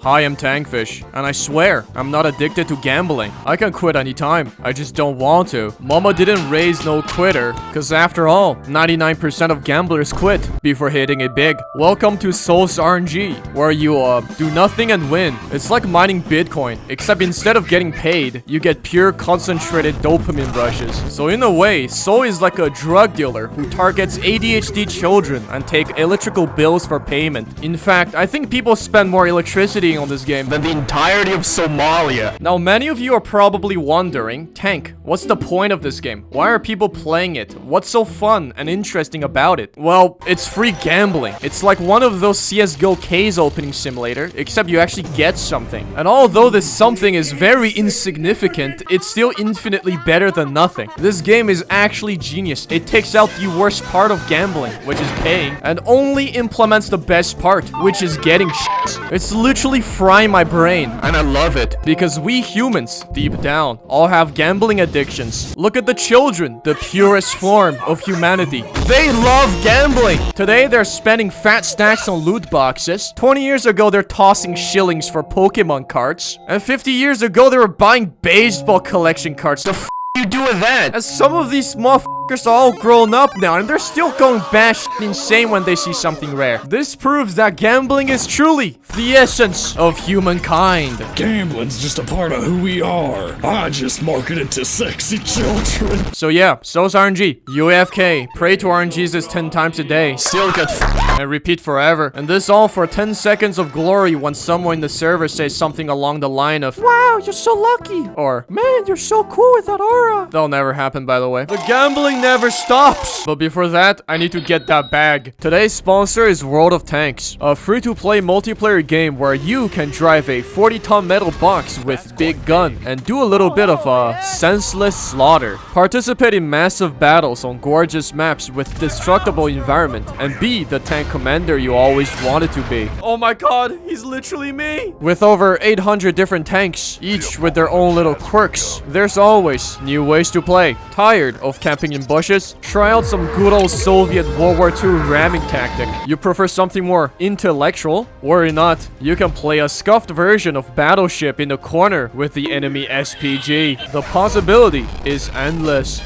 Hi, I'm Tankfish, and I swear, I'm not addicted to gambling. I can quit anytime, I just don't want to. Mama didn't raise no quitter, cause after all, 99% of gamblers quit before hitting it big. Welcome to Soul's RNG, where you, do nothing and win. It's like mining Bitcoin, except instead of getting paid, you get pure concentrated dopamine rushes. So in a way, Soul is like a drug dealer who targets ADHD children and take electrical bills for payment. In fact, I think people spend more electricity on this game than the entirety of Somalia. Now, many of you are probably wondering, Tank, what's the point of this game? Why are people playing it? What's so fun and interesting about it? Well, it's free gambling. It's like one of those CSGO case opening simulator, except you actually get something. And although this something is very insignificant, it's still infinitely better than nothing. This game is actually genius. It takes out the worst part of gambling, which is paying, and only implements the best part, which is getting shit. It's literally frying my brain, and I love it, because we humans, deep down, all have gambling addictions. Look at the children, the purest form of humanity. They love gambling! Today, they're spending fat stacks on loot boxes. 20 years ago, they're tossing shillings for Pokemon cards. And 50 years ago, they were buying baseball collection cards. The f you do with that? As some of these motherfuckers are all grown up now, and they're still going batshit insane when they see something rare. This proves that gambling is truly the essence of humankind. Gambling's just a part of who we are. I just market it to sexy children. So yeah, so's RNG. UAFK. Pray to RNGs this 10 times a day. Still get and repeat forever. And this all for 10 seconds of glory when someone in the server says something along the line of, "Wow, you're so lucky," or, "Man, you're so cool with that aura." That'll never happen, by the way. The gambling never stops. But before that, I need to get that bag. Today's sponsor is World of Tanks, a free-to-play multiplayer game where you can drive a 40-ton metal box with big gun and do a little bit of senseless slaughter. Participate in massive battles on gorgeous maps with destructible environment and be the tank commander you always wanted to be. Oh my god, he's literally me! With over 800 different tanks, each with their own little quirks, there's always new ways to play. Tired of camping in bushes? Try out some good old Soviet World War II ramming tactic. You prefer something more intellectual? Worry not, you can play a scuffed version of Battleship in the corner with the enemy SPG. The possibility is endless.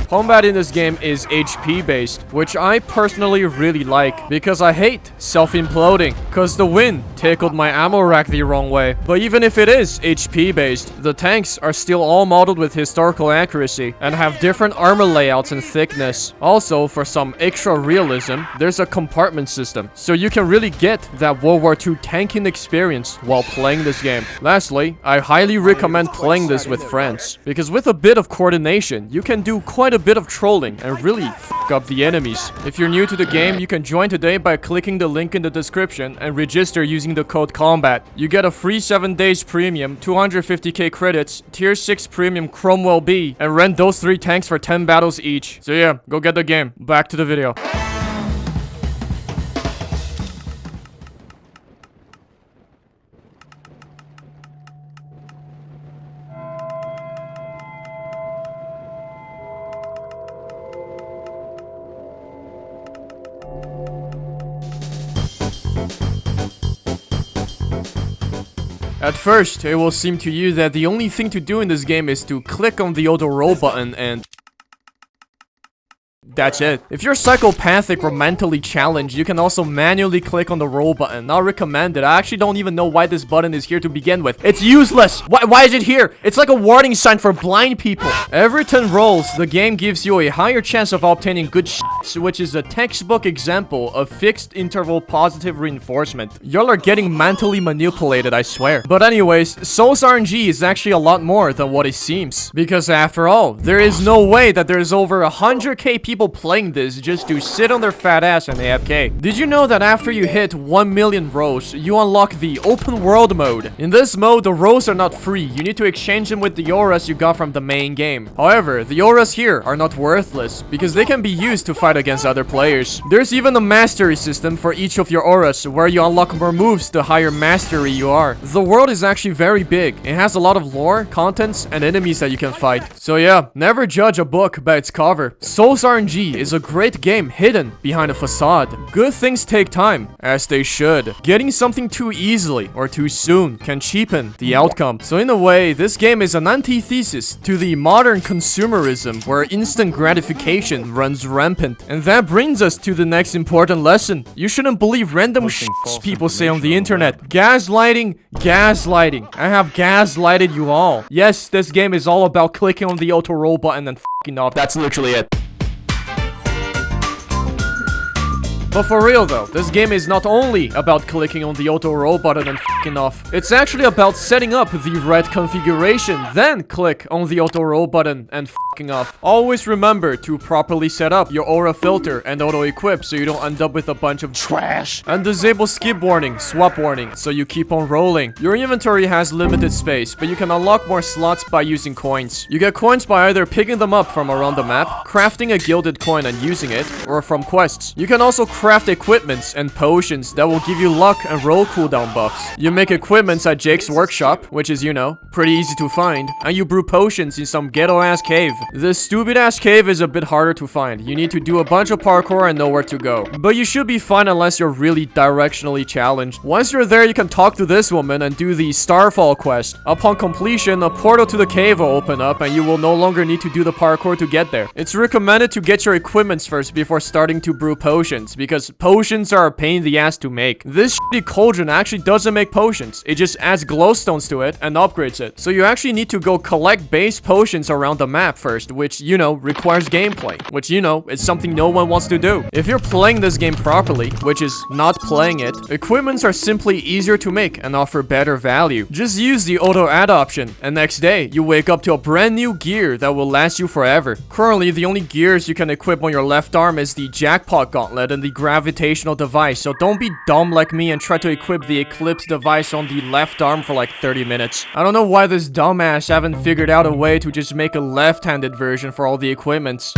Combat in this game is HP based, which I personally really like because I hate self-imploding, cause the wind tickled my ammo rack the wrong way. But even if it is HP based, the tanks are still all modeled with historical accuracy and have different armor layouts and thickness. Also, for some extra realism, there's a compartment system, so you can really get that World War II tanking experience while playing this game. Lastly, I highly recommend playing this with friends, because with a bit of coordination, you can do quite a bit of trolling and really f**k up the enemies. If you're new to the game, you can join today by clicking the link in the description and register using the code COMBAT. You get a free 7 days premium, 250k credits, tier 6 premium Cromwell B, and rent those 3 tanks for 10 battles each. So yeah, go get the game. Back to the video. At first, it will seem to you that the only thing to do in this game is to click on the auto roll button and that's it. If you're psychopathic or mentally challenged, you can also manually click on the roll button. Not recommended. I actually don't even know why this button is here to begin with. It's useless. Why is it here? It's like a warning sign for blind people. Every 10 rolls, the game gives you a higher chance of obtaining good shit, which is a textbook example of fixed interval positive reinforcement. Y'all are getting mentally manipulated, I swear. But anyways, Soul's RNG is actually a lot more than what it seems. Because after all, there is no way that there's over 100k people playing this just to sit on their fat ass and AFK. Did you know that after you hit 1 million rows, you unlock the open world mode? In this mode, the rows are not free. You need to exchange them with the auras you got from the main game. However, the auras here are not worthless because they can be used to fight against other players. There's even a mastery system for each of your auras where you unlock more moves the higher mastery you are. The world is actually very big. It has a lot of lore, contents, and enemies that you can fight. So yeah, never judge a book by its cover. Soul's RNG RNG is a great game hidden behind a facade. Good things take time, as they should. Getting something too easily or too soon can cheapen the outcome. So in a way, this game is an antithesis to the modern consumerism where instant gratification runs rampant. And that brings us to the next important lesson. You shouldn't believe random shit people say on the internet. Gaslighting, gaslighting. I have gaslighted you all. Yes, this game is all about clicking on the auto roll button and f***ing off. That's literally it. But for real though, this game is not only about clicking on the auto roll button and f***ing off. It's actually about setting up the red configuration, then click on the auto roll button and f***ing off. Always remember to properly set up your aura filter and auto equip so you don't end up with a bunch of trash. And disable skip warning, swap warning, so you keep on rolling. Your inventory has limited space, but you can unlock more slots by using coins. You get coins by either picking them up from around the map, crafting a gilded coin and using it, or from quests. You can also craft equipments and potions that will give you luck and roll cooldown buffs. You make equipments at Jake's workshop, which is, you know, pretty easy to find, and you brew potions in some ghetto-ass cave. This stupid-ass cave is a bit harder to find. You need to do a bunch of parkour and know where to go. But you should be fine unless you're really directionally challenged. Once you're there, you can talk to this woman and do the Starfall quest. Upon completion, a portal to the cave will open up and you will no longer need to do the parkour to get there. It's recommended to get your equipments first before starting to brew potions, because potions are a pain in the ass to make. This shitty cauldron actually doesn't make potions. It just adds glowstones to it and upgrades it. So you actually need to go collect base potions around the map first, which, you know, requires gameplay, which, you know, is something no one wants to do. If you're playing this game properly, which is not playing it, equipments are simply easier to make and offer better value. Just use the auto add option, and next day, you wake up to a brand new gear that will last you forever. Currently, the only gears you can equip on your left arm is the jackpot gauntlet and the gravitational device, so don't be dumb like me and try to equip the eclipse device on the left arm for like 30 minutes. I don't know why this dumbass haven't figured out a way to just make a left-handed version for all the equipments.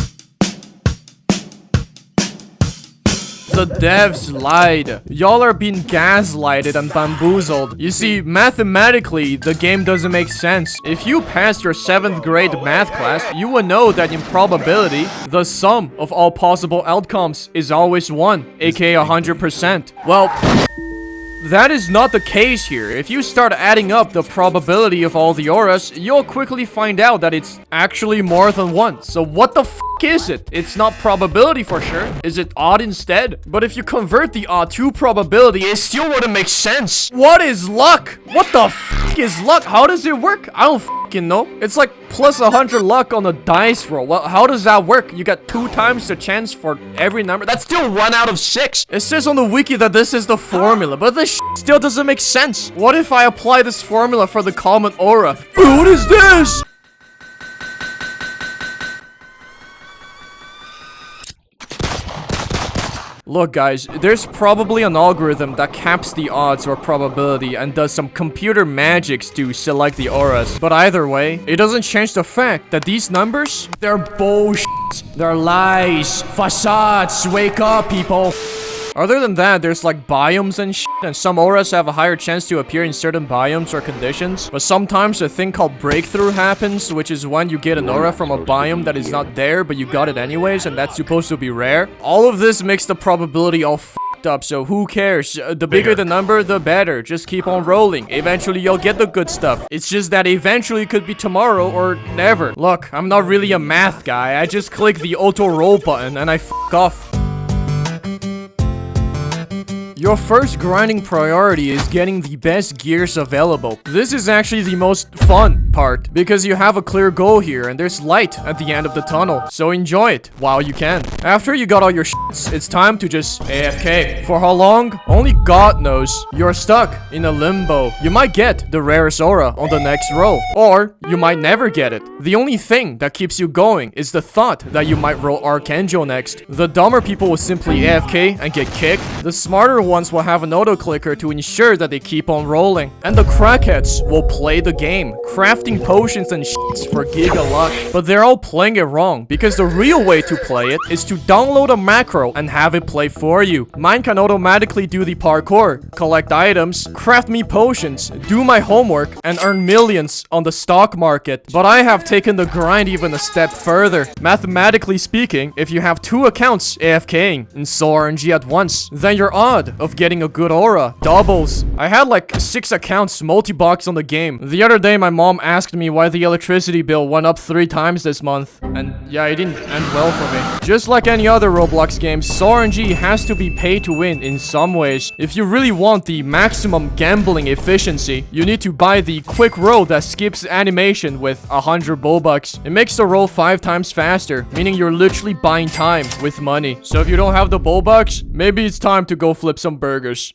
The devs lied. Y'all are being gaslighted and bamboozled. You see, mathematically, the game doesn't make sense. If you passed your 7th grade math class, you would know that in probability, the sum of all possible outcomes is always 1, aka 100%. Well, that is not the case here. If you start adding up the probability of all the auras, you'll quickly find out that it's actually more than 1. So what the f is it? It's not probability for sure. Is it odd instead? But if you convert the odd to probability, it still wouldn't make sense. What is luck? What the f is luck? How does it work? I don't f***ing know. It's like plus 100 luck on a dice roll. Well, how does that work? You got 2 times the chance for every number. That's still 1 out of 6. It says on the wiki that this is the formula, but this still doesn't make sense. What if I apply this formula for the common aura? What is this? Look guys, there's probably an algorithm that caps the odds or probability and does some computer magics to select the auras. But either way, it doesn't change the fact that these numbers, they're bullshit. They're lies. Facades. Wake up, people. Other than that, there's like biomes and shit, and some auras have a higher chance to appear in certain biomes or conditions. But sometimes a thing called breakthrough happens, which is when you get an aura from a biome that is not there, but you got it anyways, and that's supposed to be rare. All of this makes the probability all f***ed up, so who cares? The bigger the number, the better. Just keep on rolling. Eventually, you'll get the good stuff. It's just that eventually could be tomorrow or never. Look, I'm not really a math guy. I just click the auto roll button and I f*** off. Your first grinding priority is getting the best gears available. This is actually the most fun part, because you have a clear goal here and there's light at the end of the tunnel, so enjoy it while you can. After you got all your shits, it's time to just AFK. For how long? Only God knows. You're stuck in a limbo. You might get the rarest aura on the next roll, or you might never get it. The only thing that keeps you going is the thought that you might roll Archangel next. The dumber people will simply AFK and get kicked. The smarter ones will have an auto-clicker to ensure that they keep on rolling. And the crackheads will play the game, crafting potions and shits for giga luck. But they're all playing it wrong, because the real way to play it is to download a macro and have it play for you. Mine can automatically do the parkour, collect items, craft me potions, do my homework, and earn millions on the stock market. But I have taken the grind even a step further. Mathematically speaking, if you have 2 accounts AFKing in Soul RNG at once, then your odd of getting a good aura doubles. I had like 6 accounts multi-box on the game. The other day my mom asked me why the electricity bill went up 3 times this month, and yeah, it didn't end well for me. Just like any other Roblox game, Soul RNG has to be pay to win in some ways. If you really want the maximum gambling efficiency, you need to buy the quick roll that skips animation with 100 bullbucks. It makes the roll 5 times faster, meaning you're literally buying time with money. So if you don't have the bullbucks, maybe it's time to go flip some burgers.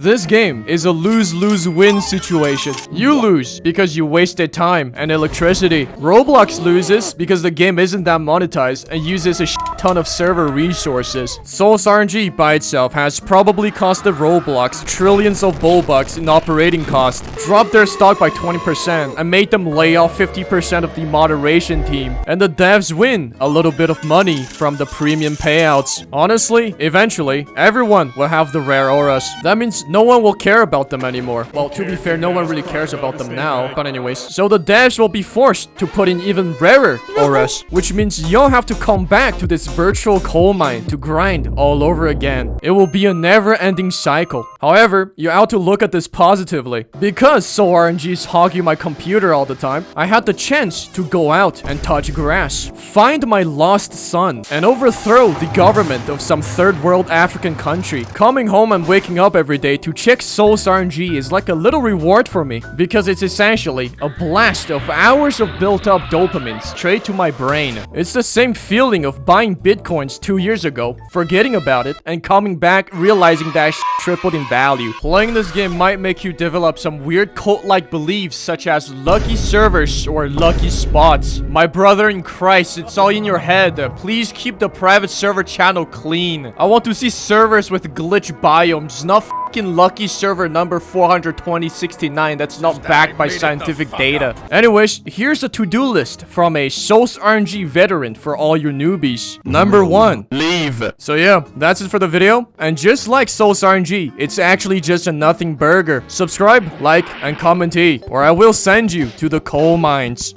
This game is a lose-lose-win situation. You lose because you wasted time and electricity. Roblox loses because the game isn't that monetized and uses a ton of server resources. Soul RNG by itself has probably costed Roblox trillions of bullbucks in operating cost, dropped their stock by 20%, and made them lay off 50% of the moderation team. And the devs win a little bit of money from the premium payouts. Honestly, eventually, everyone will have the rare auras. That means no one will care about them anymore. Well, to be fair, no one really cares about them now. But anyways, so the devs will be forced to put in even rarer auras, which means you'll have to come back to this virtual coal mine to grind all over again. It will be a never-ending cycle. However, you have to look at this positively. Because Soul RNG is hogging my computer all the time, I had the chance to go out and touch grass, find my lost son, and overthrow the government of some third world African country. Coming home and waking up every day to check Soul RNG is like a little reward for me, because it's essentially a blast of hours of built-up dopamine straight to my brain. It's the same feeling of buying bitcoins 2 years ago, forgetting about it, and coming back realizing that tripled in value. Playing this game might make you develop some weird cult-like beliefs such as lucky servers or lucky spots. My brother in Christ, it's all in your head. Please keep the private server channel clean. I want to see servers with glitch biomes, not lucky server number 42069 that's not backed by scientific data. Anyways, here's a to-do list from a Soul RNG veteran for all your newbies. Number 1, leave. So yeah, that's it for the video. And just like Soul RNG, it's actually just a nothing burger. Subscribe, like, and comment, or I will send you to the coal mines.